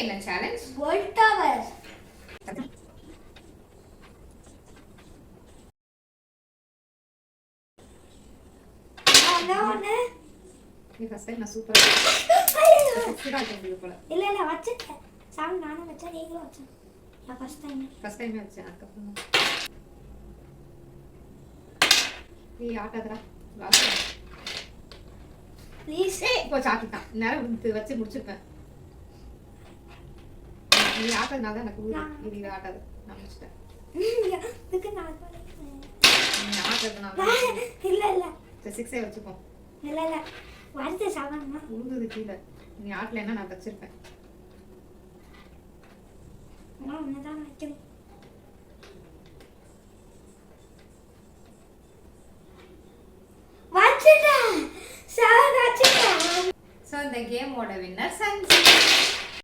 இன்னைக்கு என்ன challenge? World tower. அண்ணா நீ ஃபர்ஸ்ட் டைம் நான் சூப்பரா சூப்பரா பண்ணி போல. இல்ல வச்சிட்டேன். சாங் நானும் வச்சேன் நீங்களும் வச்சேன். நான் ஃபர்ஸ்ட் டைம் வச்சேன். அதுக்கப்புறம் நீ ஆட்டாதடா. Last please. இப்போ சாக்கிட்டான். நேரம் வச்சு முடிச்சிருப்பேன். நீ ஆட்டதுனால தான் எனக்கு நீ ஆட்டாது. நான் முடிச்சிட்டேன். இதுக்கு நான் பண்ணிட்டேன். நீ ஆட்டதுனால இல்ல 6 வச்சுப்போம். இல்ல வருது 7 உழுந்தது கீழே. நீ ஆட்டலைன்னா நான் வச்சிருப்பேன். நான் ஒண்ணுதான் வைக்கணும். வச்சிட்டேன். 7 வச்சிட்டேன். ஸோ இந்த கேமோட வின்னர் சஞ்சய்.